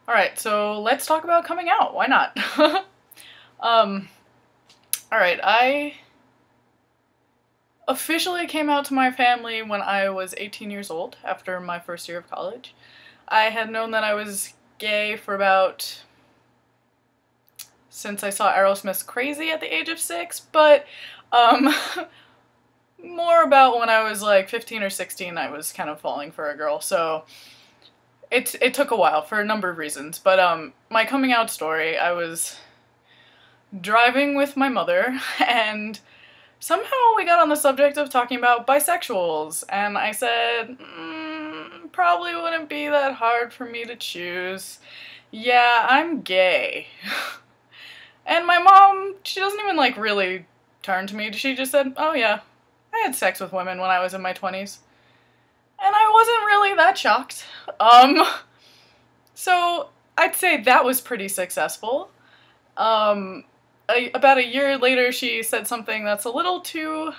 Alright, so let's talk about coming out. Why not? um, alright, I officially came out to my family when I was 18 years old, after my first year of college. I had known that I was gay for about since I saw Aerosmith's Crazy at the age of 6, but um, more about when I was like 15 or 16 I was kind of falling for a girl, so it took a while for a number of reasons, but my coming out story, I was driving with my mother and somehow we got on the subject of talking about bisexuals, and I said, probably wouldn't be that hard for me to choose. Yeah, I'm gay. And my mom, she doesn't even like really turn to me, she just said, oh yeah, I had sex with women when I was in my 20s. And I wasn't really that shocked. So I'd say that was pretty successful. About a year later, she said something that's a little too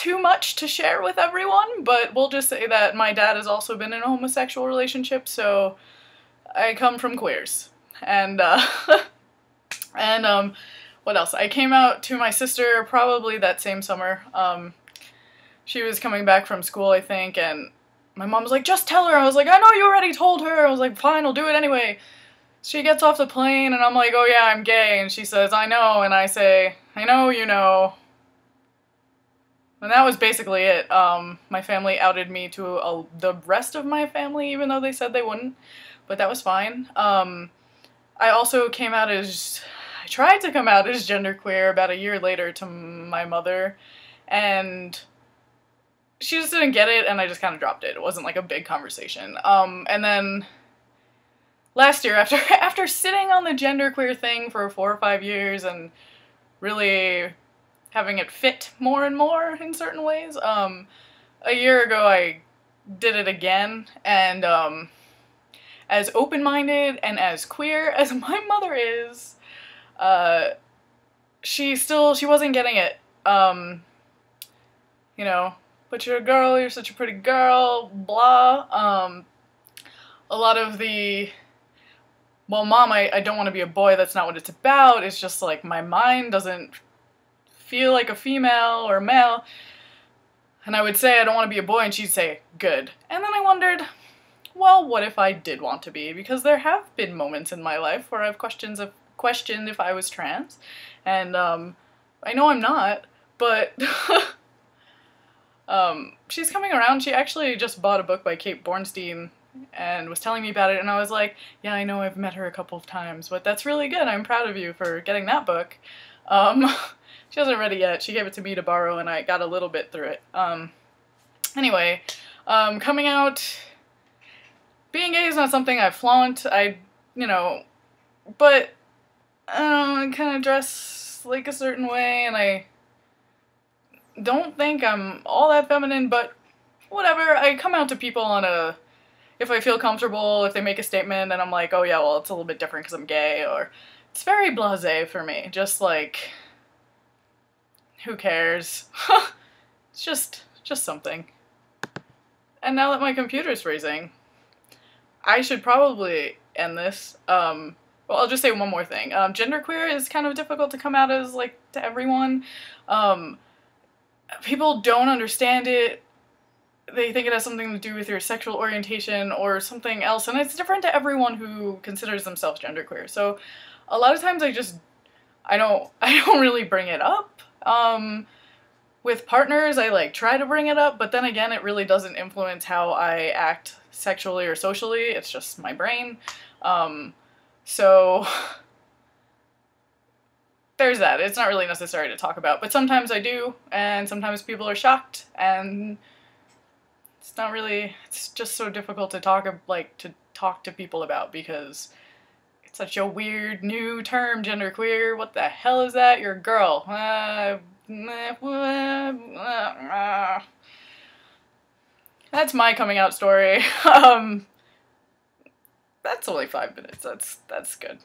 much to share with everyone, but we'll just say that my dad has also been in a homosexual relationship, so I come from queers. And, what else? I came out to my sister probably that same summer. She was coming back from school, I think, and my mom was like, just tell her. I was like, I know you already told her. I was like, fine, I'll do it anyway. She gets off the plane, and I'm like, oh yeah, I'm gay. And she says, I know. And I say, I know, you know. And that was basically it. My family outed me to the rest of my family, even though they said they wouldn't. But that was fine. I also came out as... I tried to come out as genderqueer about a year later to my mother, and she just didn't get it, and I just kind of dropped it. It wasn't like a big conversation. And then last year, after sitting on the genderqueer thing for 4 or 5 years and really having it fit more and more in certain ways, a year ago I did it again, and as open-minded and as queer as my mother is, she wasn't getting it. You know, but you're a girl, you're such a pretty girl, blah. A lot of the, well, mom, I don't want to be a boy, that's not what it's about. It's just like my mind doesn't feel like a female or a male. And I would say I don't want to be a boy, and she'd say, good. And then I wondered, well, what if I did want to be? Because there have been moments in my life where I've questioned if I was trans, and I know I'm not, but she's coming around. She actually just bought a book by Kate Bornstein and was telling me about it, and I was like, yeah, I know I've met her a couple of times, but that's really good. I'm proud of you for getting that book. She hasn't read it yet. She gave it to me to borrow, and I got a little bit through it. Anyway, coming out, being gay is not something I flaunt. But I kind of dress like a certain way, and I don't think I'm all that feminine, but whatever. I come out to people on if I feel comfortable, if they make a statement, and I'm like, oh yeah, well, it's a little bit different because I'm gay, or it's very blasé for me. Just like, who cares? It's just something. And now that my computer's freezing, I should probably end this. Well, I'll just say one more thing. Genderqueer is kind of difficult to come out as, like, to everyone. People don't understand it. They think it has something to do with your sexual orientation or something else, and it's different to everyone who considers themselves genderqueer. So a lot of times I don't really bring it up. With partners, I like try to bring it up, but then again, it really doesn't influence how I act sexually or socially. It's just my brain. So there's that. It's not really necessary to talk about, but sometimes I do, and sometimes people are shocked, and it's just so difficult to talk to people about, because it's such a weird new term, genderqueer. What the hell is that? You're a girl. That's my coming out story. That's only 5 minutes. That's good.